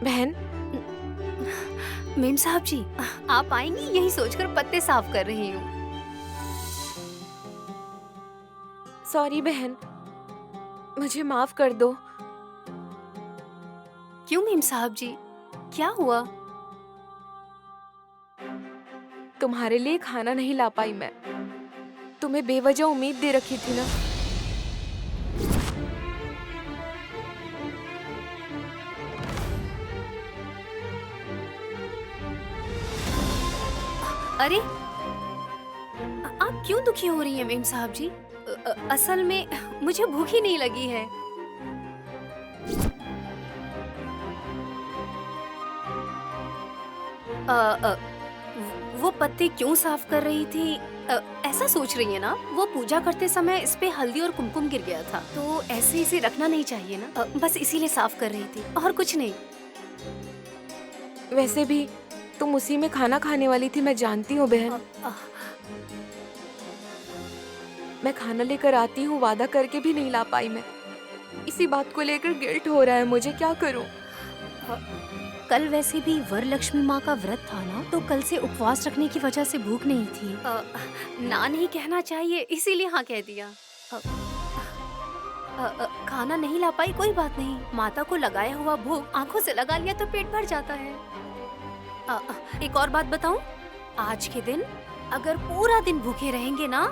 बहन, मेम साहब जी, आप आएंगी यही सोचकर पत्ते साफ कर रही हूँ। सॉरी बहन, मुझे माफ कर दो। क्यों मेम साहब जी, क्या हुआ? तुम्हारे लिए खाना नहीं ला पाई मैं। तुम्हें बेवजह उम्मीद दे रखी थी ना। अरे, आप क्यों दुखी हो रही हैं मेम साहब जी? असल में मुझे भूख ही नहीं लगी है। अ, अ, वो पत्ते क्यों साफ कर रही थी? ऐसा सोच रही है ना? वो पूजा करते समय इस पे हल्दी और कुमकुम गिर गया था, तो ऐसे इसे रखना नहीं चाहिए ना। बस इसीलिए साफ कर रही थी और कुछ नहीं। वैसे भी तुम उसी में खाना खाने वाली थी, मैं जानती हूँ बहन। मैं खाना लेकर आती हूँ, वादा करके भी नहीं ला पाई मैं। इसी बात को लेकर गिल्ट हो रहा है मुझे, क्या करूँ? कल वैसे भी वरलक्ष्मी माँ का व्रत था ना, तो कल से उपवास रखने की वजह से भूख नहीं थी। ना नहीं कहना चाहिए, इसीलिए हाँ कह दिया। खाना नहीं ला पाई, कोई बात नहीं। माता को लगाया हुआ भोग आंखों से लगा लिया तो पेट भर जाता है। एक और बात बताऊं, आज के दिन अगर पूरा दिन भूखे रहेंगे ना,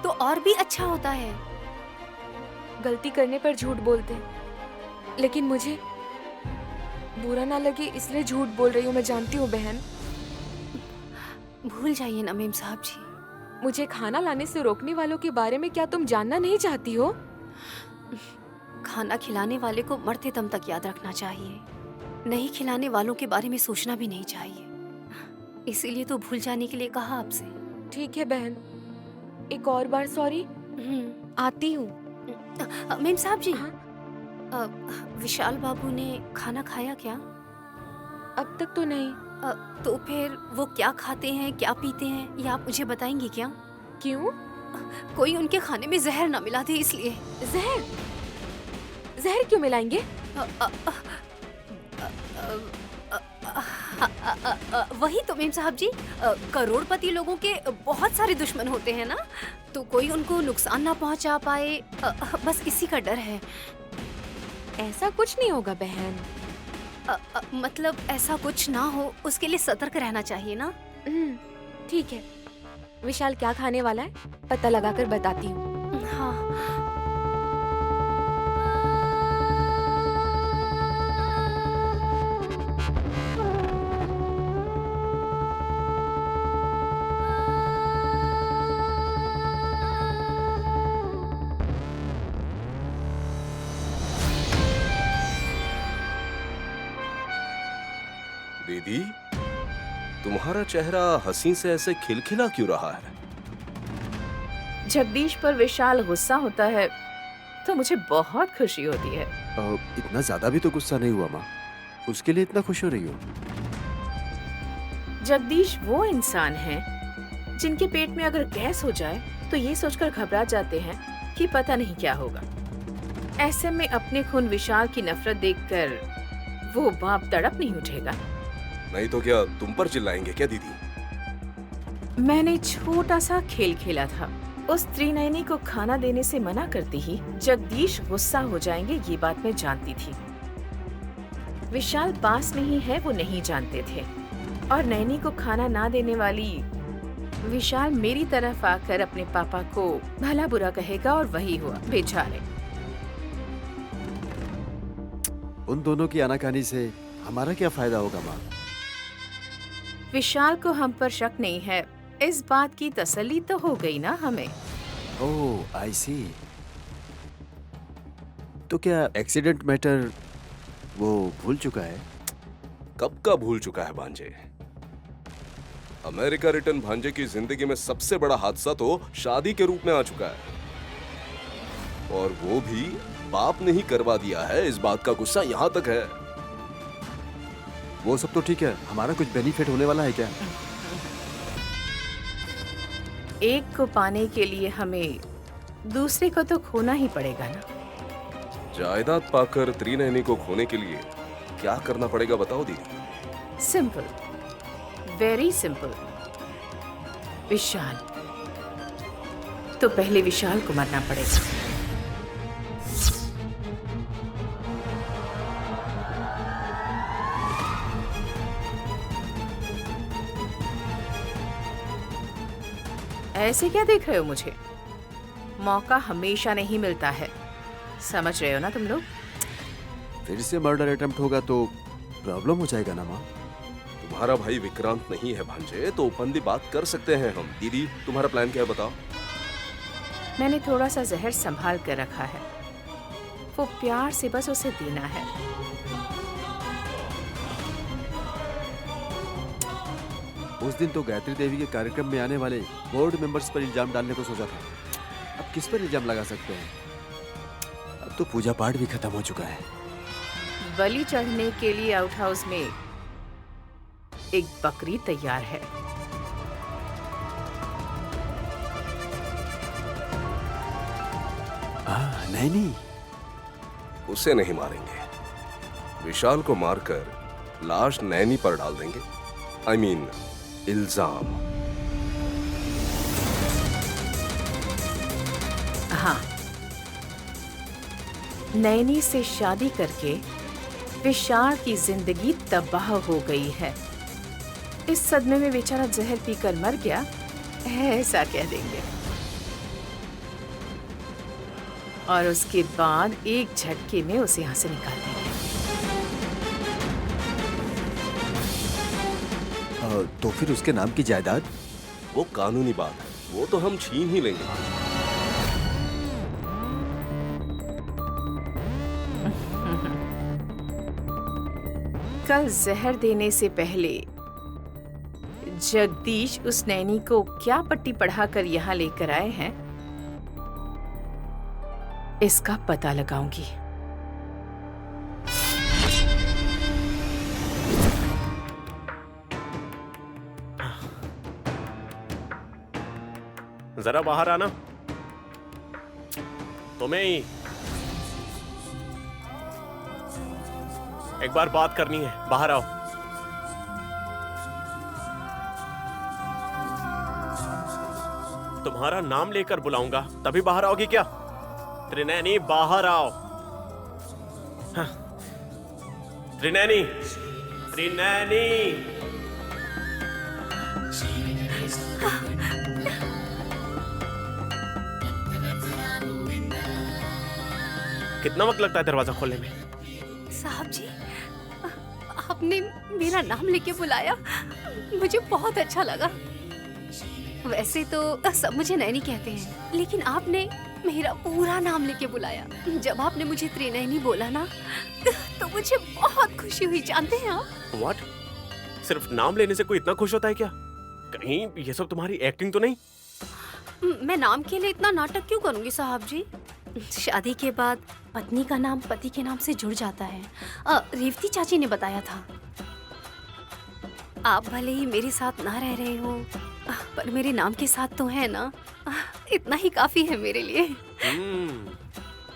तो और भी अच्छा होता है। गलती करने पर झूठ बोलते हैं, लेकिन मुझे बुरा ना लगे इसलिए झूठ बोल रही हूँ, मैं जानती हूँ बहन। भूल जाइए ना मेम साहब जी। मुझे खाना लाने से रोकने वालों के बारे में क्या तुम जानना नहीं चाहती हो? खाना खिलाने वाले को मरते दम तक याद रखना चाहिए, नहीं खिलाने वालों के बारे में सोचना भी नहीं चाहिए। इसीलिए तो भूल जाने के लिए कहा आपसे। ठीक है बहन, एक और बार सॉरी। आती हूँ। मेम साहब जी, हाँ? विशाल बाबू ने खाना खाया क्या? अब तक तो नहीं। तो फिर वो क्या खाते हैं, क्या पीते हैं, ये आप मुझे बताएंगी क्या? क्यों? कोई उनके खाने में जहर ना मिला दे इसलिए। जहर? जहर क्यों मिलाएंगे? वही तो मेम साहब जी, करोड़पति लोगों के बहुत सारे दुश्मन होते हैं ना, तो कोई उनको नुकसान ना पहुंचा पाए, बस इसी का डर है। ऐसा कुछ नहीं होगा बहन। मतलब ऐसा कुछ ना हो उसके लिए सतर्क रहना चाहिए ना। ठीक है, विशाल क्या खाने वाला है पता लगाकर बताती हूँ। हाँ। दीदी, तुम्हारा चेहरा हंसी से ऐसे खिलखिला क्यों रहा है? जगदीश पर विशाल गुस्सा होता है तो मुझे बहुत खुशी होती है। इतना ज्यादा भी तो गुस्सा नहीं हुआ माँ, उसके लिए इतना खुश हो रही हो? जगदीश वो इंसान हैं जिनके पेट में अगर गैस हो जाए तो ये सोचकर घबरा जाते हैं कि पता नहीं क्या होगा। ऐसे में अपने खून विशाल की नफरत देखकर वो बाप तड़प नहीं उठेगा। नहीं तो क्या तुम पर चिल्लाएंगे क्या दीदी? मैंने छोटा सा खेल खेला था, उस त्रिनयनी को खाना देने से मना करते ही जगदीश गुस्सा हो जाएंगे ये बात मैं जानती थी। विशाल पास नहीं है वो नहीं जानते थे, और नैनी को खाना ना देने वाली विशाल मेरी तरफ आकर अपने पापा को भला बुरा कहेगा और वही हुआ बेचारे। उन दोनों की आनाकानी से हमारा क्या फायदा होगा माँ? विशाल को हम पर शक नहीं है, इस बात की तसल्ली तो हो गई ना हमें। ओह आई सी। तो क्या एक्सीडेंट मैटर वो भूल चुका है? कब का भूल चुका है भांजे। अमेरिका रिटर्न भांजे की जिंदगी में सबसे बड़ा हादसा तो शादी के रूप में आ चुका है, और वो भी बाप ने ही करवा दिया है। इस बात का गुस्सा यहाँ तक है। वो सब तो ठीक है, हमारा कुछ बेनिफिट होने वाला है क्या? एक को पाने के लिए हमें दूसरे को तो खोना ही पड़ेगा ना। जायदाद पाकर त्रिनयनी को खोने के लिए क्या करना पड़ेगा बताओ दीदी। Simple, very simple. विशाल, तो पहले विशाल को मरना पड़ेगा। ऐसे क्या देख रहे हो मुझे? मौका हमेशा नहीं मिलता है, समझ रहे हो ना तुम लोग? फिर से मर्डर अटेम्प्ट होगा तो प्रॉब्लम हो जाएगा ना माँ। तुम्हारा भाई विक्रांत नहीं है भांजे, तो ओपनली बात कर सकते हैं हम। दीदी तुम्हारा प्लान क्या है बताओ। मैंने थोड़ा सा जहर संभाल कर रखा है, वो प्यार से बस उसे देना है। उस दिन तो गायत्री देवी के कार्यक्रम में आने वाले बोर्ड मेंबर्स पर इल्जाम डालने को सोचा था, अब किस पर इल्जाम लगा सकते हैं? अब तो पूजा पाठ भी खत्म हो चुका है। बलि चढ़ने के लिए आउट हाउस में एक बकरी तैयार है। नहीं, उसे नहीं मारेंगे। विशाल को मारकर लाश नैनी पर डाल देंगे। आई मीन इल्जाम। हाँ, नैनी से शादी करके विशाल की जिंदगी तबाह हो गई है। इस सदमे में बेचारा जहर पीकर मर गया, ऐसा कह देंगे। और उसके बाद एक झटके में उसे यहाँ से निकाल देंगे। तो फिर उसके नाम की जायदाद? वो कानूनी बात है, वो तो हम छीन ही लेंगे। कल जहर देने से पहले जगदीश उस नैनी को क्या पट्टी पढ़ाकर यहाँ लेकर आए हैं, इसका पता लगाऊंगी। जरा बाहर आना, तुम्हें ही एक बार बात करनी है, बाहर आओ। तुम्हारा नाम लेकर बुलाऊंगा तभी बाहर आओगी क्या? त्रिनैनी बाहर आओ। हाँ। त्रिनैनी, त्रिनैनी। कितना वक्त लगता है दरवाजा खोलने में? साहब जी, आपने मेरा नाम लेके बुलाया, मुझे बहुत अच्छा लगा। वैसे तो सब मुझे नैनी कहते हैं, लेकिन आपने मेरा पूरा नाम लेके बुलाया। जब आपने मुझे त्रिनैनी बोला ना, तो मुझे बहुत खुशी हुई। जानते हैं आप? What? सिर्फ नाम लेने से कोई इतना खुश होता है क्या? कहीं ये सब तुम्हारी एक्टिंग तो नहीं? मैं नाम के लिए इतना नाटक क्यों करूंगी साहब जी? शादी के बाद पत्नी का नाम पति के नाम से जुड़ जाता है। रेवती चाची ने बताया था। आप भले ही मेरे साथ ना रह रहे हो, पर मेरे नाम के साथ तो है ना। इतना ही काफी है मेरे लिए।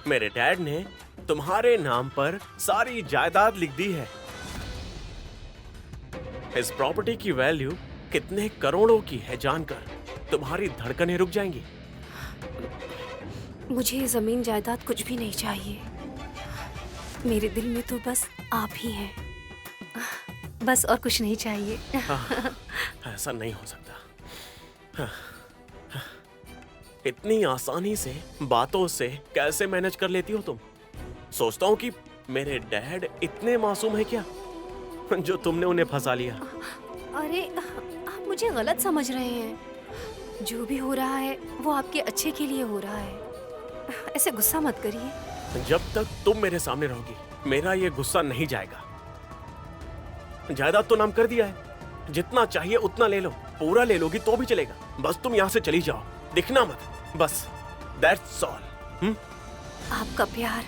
मेरे डैड ने तुम्हारे नाम पर सारी जायदाद लिख दी है। इस प्रॉपर्टी की वैल्यू कितने करोड़ों की है जानकर तुम्हारी धड़कनें रुक जाएंगी। मुझे जमीन जायदाद कुछ भी नहीं चाहिए। मेरे दिल में तो बस आप ही हैं। बस और कुछ नहीं चाहिए। ऐसा नहीं हो सकता। इतनी आसानी से बातों से कैसे मैनेज कर लेती हो तुम? सोचता हूँ कि मेरे डैड इतने मासूम है क्या जो तुमने उन्हें फंसा लिया। अरे आप मुझे गलत समझ रहे हैं। जो भी हो रहा है वो आपके अच्छे के लिए हो रहा है। ऐसे गुस्सा मत करिए। जब तक तुम मेरे सामने रहोगी मेरा ये गुस्सा नहीं जाएगा। जायदाद तो नाम कर दिया है, जितना चाहिए उतना ले लो। पूरा ले लोगी तो भी चलेगा, बस तुम यहाँ से चली जाओ, दिखना मत, बस। That's all. आपका प्यार,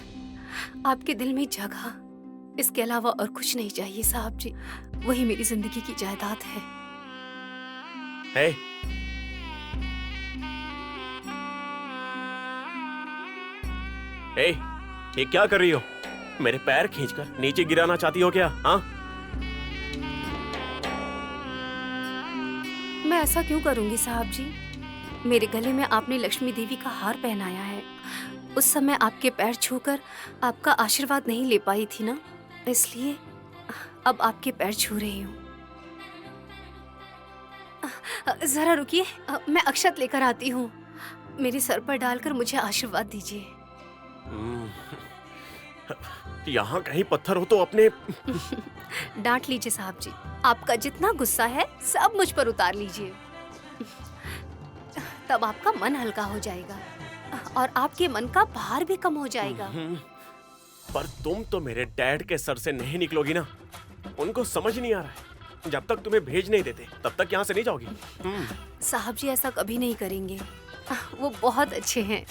आपके दिल में जगह, इसके अलावा और कुछ नहीं चाहिए साहब जी। वही मेरी जिंदगी की जायदाद है। हे, हे, ये क्या कर रही हो? मेरे पैर खींचकर नीचे गिराना चाहती हो क्या? हाँ, मैं ऐसा क्यों करूंगी साहब जी? मेरे गले में आपने लक्ष्मी देवी का हार पहनाया है। उस समय आपके पैर छूकर आपका आशीर्वाद नहीं ले पाई थी ना, इसलिए अब आपके पैर छू रही हूँ। जरा रुकिए, मैं अक्षत लेकर आती हूँ। मेरे सर पर डालकर मुझे आशीर्वाद दीजिए। यहाँ कहीं पत्थर हो तो अपने डांट लीजिए साहब जी। आपका जितना गुस्सा है सब मुझ पर उतार लीजिए, तब आपका मन हल्का हो जाएगा और आपके मन का भार भी कम हो जाएगा। पर तुम तो मेरे डैड के सर से नहीं निकलोगी ना। उनको समझ नहीं आ रहा है। जब तक तुम्हें भेज नहीं देते तब तक यहाँ से नहीं जाओगी। साहब जी ऐसा कभी नहीं करेंगे। वो बहुत अच्छे हैं,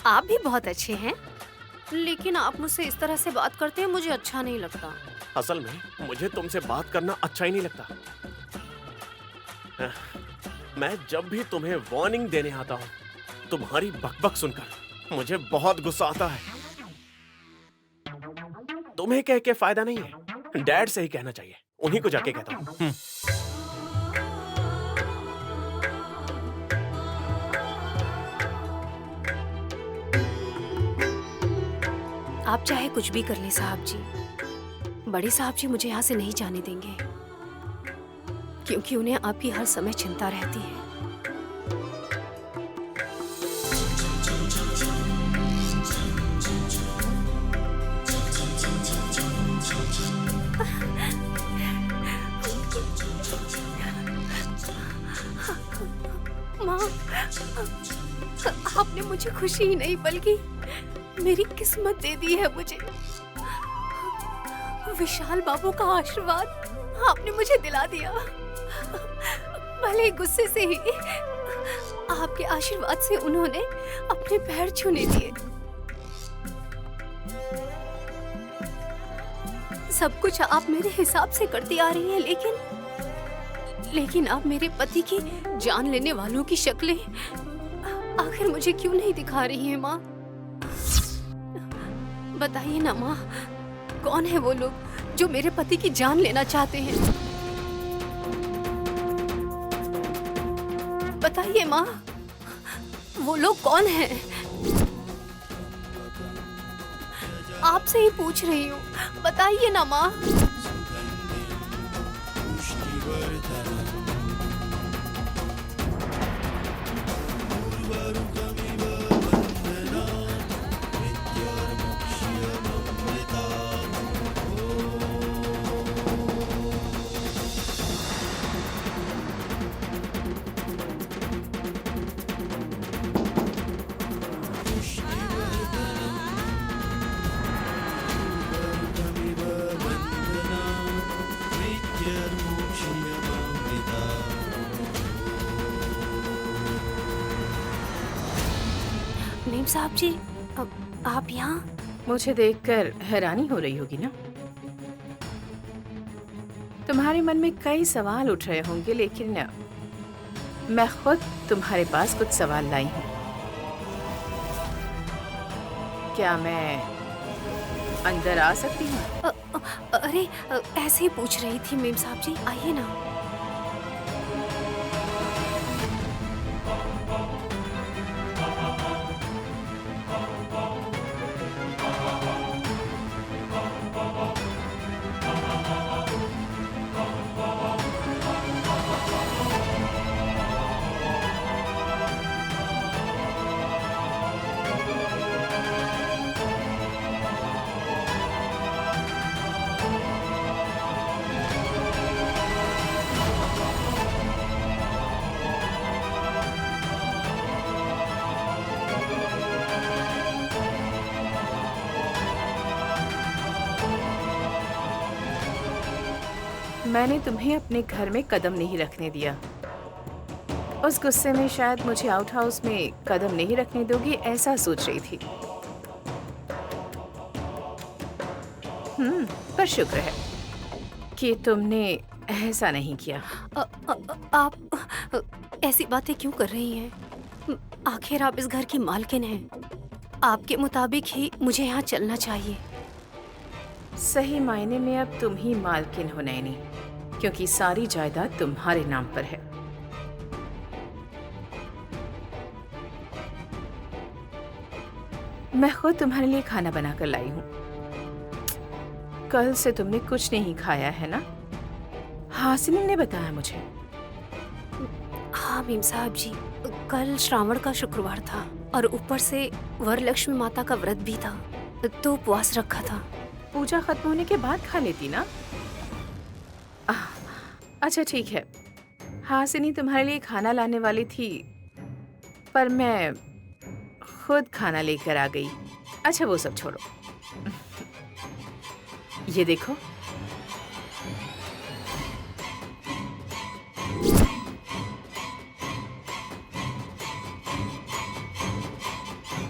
आप भी बहुत अच्छे हैं, लेकिन आप मुझसे इस तरह से बात करते हैं, मुझे अच्छा नहीं लगता। असल में मुझे तुमसे बात करना अच्छा ही नहीं लगता। मैं जब भी तुम्हें वार्निंग देने आता हूँ, तुम्हारी बकबक सुनकर मुझे बहुत गुस्सा आता है। तुम्हें कह के फायदा नहीं है, डैड से ही कहना चाहिए। उन्हीं को जाके कहता हूँ। आप चाहे कुछ भी कर लें साहब जी, बड़े साहब जी मुझे यहाँ से नहीं जाने देंगे, क्योंकि उन्हें आपकी हर समय चिंता रहती है। माँ, आपने मुझे खुशी ही नहीं बल्कि मेरी किस्मत दे दी है। मुझे विशाल बाबू का आशीर्वाद आपने मुझे दिला दिया। भले ही गुस्से से ही, आपके आशीर्वाद से उन्होंने अपने पैर छूने दिए। सब कुछ आप मेरे हिसाब से करती आ रही हैं, लेकिन आप मेरे पति की जान लेने वालों की शक्लें आखिर मुझे क्यों नहीं दिखा रही हैं माँ? बताइए ना माँ, कौन है वो लोग जो मेरे पति की जान लेना चाहते हैं? बताइए माँ, वो लोग कौन हैं? आपसे ही पूछ रही हूँ, बताइए ना माँ। नीम साहब जी, आप यहाँ? मुझे देखकर हैरानी हो रही होगी ना? तुम्हारे मन में कई सवाल उठ रहे होंगे, लेकिन मैं खुद तुम्हारे पास कुछ सवाल लाई हूँ। क्या मैं अंदर आ सकती हूँ? अरे ऐसे ही पूछ रही थी मीम साहब जी, आइए ना। मैंने तुम्हें अपने घर में कदम नहीं रखने दिया। उस गुस्से में शायद मुझे आउट हाउस में कदम नहीं रखने दोगी, ऐसा सोच रही थी। पर शुक्र है कि तुमने ऐसा नहीं किया। आप ऐसी बातें क्यों कर रही हैं? आखिर आप इस घर की मालकिन हैं। आपके मुताबिक ही मुझे यहाँ चलना चाहिए। सही मायने में अब तुम ही मालकिन हो नैनी, क्योंकि सारी जायदाद तुम्हारे नाम पर है। मैं खुद तुम्हारे लिए खाना बनाकर लाई हूँ। कल से तुमने कुछ नहीं खाया है ना? हासिनी ने बताया मुझे। हाँ मेम साहब जी, कल श्रावण का शुक्रवार था और ऊपर से वरलक्ष्मी माता का व्रत भी था, तो उपवास रखा था। पूजा खत्म होने के बाद खा लेती ना? अच्छा ठीक है, हासिनी तुम्हारे लिए खाना लाने वाली थी, पर मैं खुद खाना लेकर आ गई। अच्छा वो सब छोड़ो, ये देखो।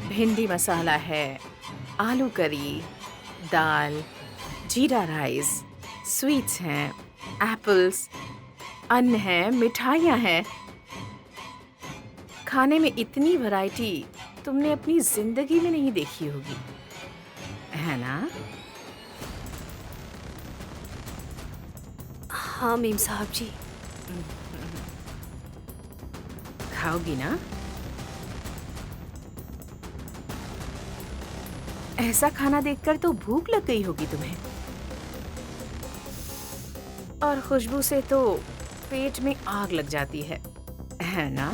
भिंडी मसाला है, आलू करी, दाल, जीरा राइस, स्वीट्स हैं, एप्पल्स, अन्न है, मिठाइयाँ हैं। खाने में इतनी वैरायटी तुमने अपनी जिंदगी में नहीं देखी होगी, है ना? हाँ मेम साहब जी। खाओगी ना? ऐसा खाना देखकर तो भूख लग गई होगी तुम्हें, और खुशबू से तो पेट में आग लग जाती है ना?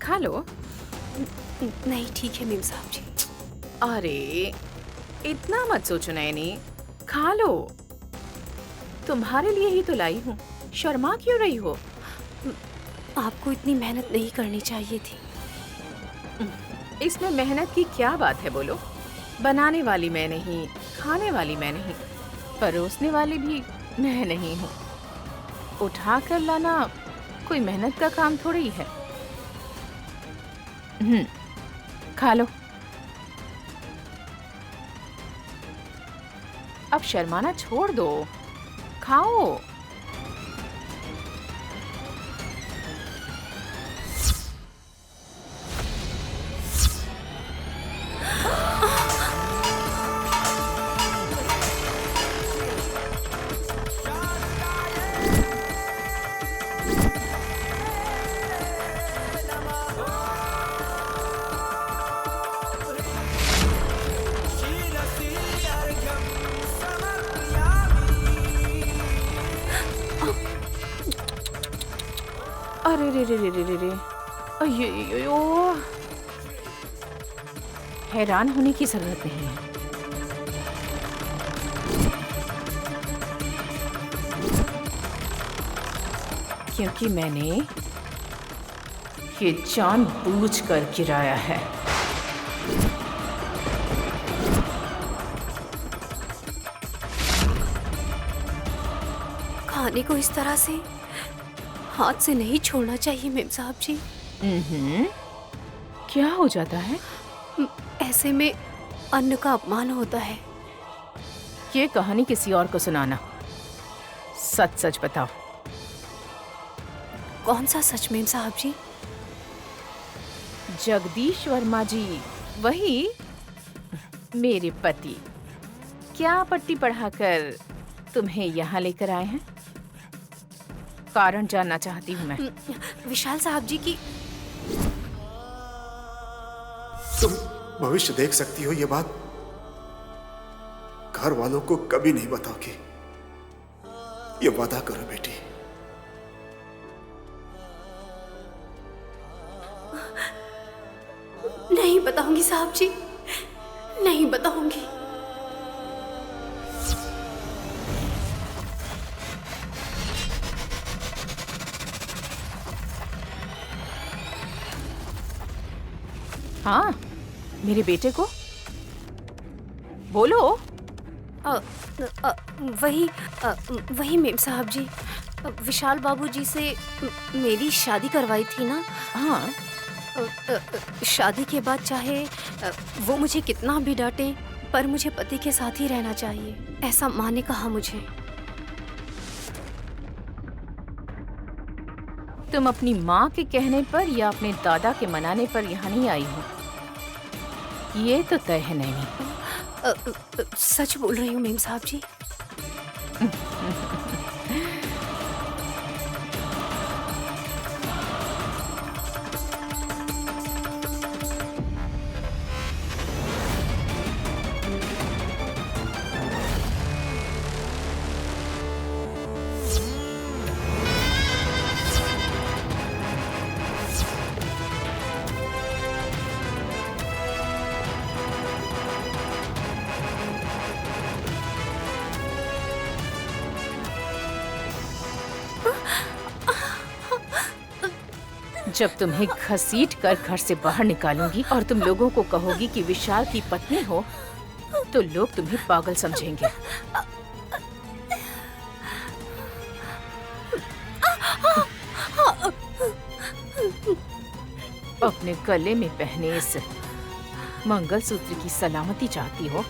खा लो। नहीं ठीक है मेम साहब जी। अरे इतना मत सोचो नैनी, खा लो। तुम्हारे लिए ही तो लाई हूँ, शर्मा क्यों रही हो? आपको इतनी मेहनत नहीं करनी चाहिए थी। इसमें मेहनत की क्या बात है बोलो? बनाने वाली मैं नहीं, खाने वाली मैं नहीं, परोसने वाली भी मैं नहीं हूँ। उठा कर लाना कोई मेहनत का काम थोड़ी है। खा लो। अब शर्माना छोड़ दो, खाओ। अरे रे रे रे रे रे रे, अयो, हैरान होने की जरूरत नहीं है। क्योंकि मैंने ये जानबूझकर गिराया है। खाने को इस तरह से हाथ से नहीं छोड़ना चाहिए मेम साहब जी। क्या हो जाता है? ऐसे में अन्न का अपमान होता है। ये कहानी किसी और को सुनाना। सच सच बताओ। कौन सा सच मेम साहब जी? जगदीश वर्मा जी, वही मेरे पति, क्या पट्टी पढ़ाकर तुम्हें यहाँ लेकर आए हैं? कारण जानना चाहती हूँ मैं। विशाल साहब जी की। तुम भविष्य देख सकती हो, ये बात घर वालों को कभी नहीं बताओगी। ये वादा करो बेटी। नहीं बताऊंगी साहब जी, नहीं बताऊंगी। हाँ, मेरे बेटे को बोलो। वही मेम साहब जी, विशाल बाबूजी से मेरी शादी करवाई थी ना। हाँ, शादी के बाद चाहे वो मुझे कितना भी डांटे, पर मुझे पति के साथ ही रहना चाहिए, ऐसा माँ ने कहा मुझे। तुम अपनी माँ के कहने पर या अपने दादा के मनाने पर यहाँ नहीं आई हो, ये तो तय है नहीं। सच बोल रही हूँ मेम साहब जी। जब तुम्हें घसीट कर घर से बाहर निकालूंगी और तुम लोगों को कहोगी कि विशाल की पत्नी हो, तो लोग तुम्हें पागल समझेंगे। अपने गले में पहने इस मंगलसूत्र की सलामती चाहती हो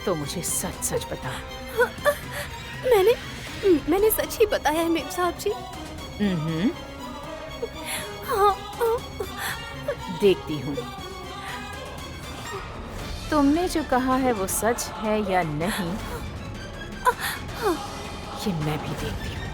तो मुझे सच सच बता। मैंने सच ही बताया है मेम साहब जी। देखती हूँ तुमने जो कहा है वो सच है या नहीं, ये मैं भी देखती हूँ।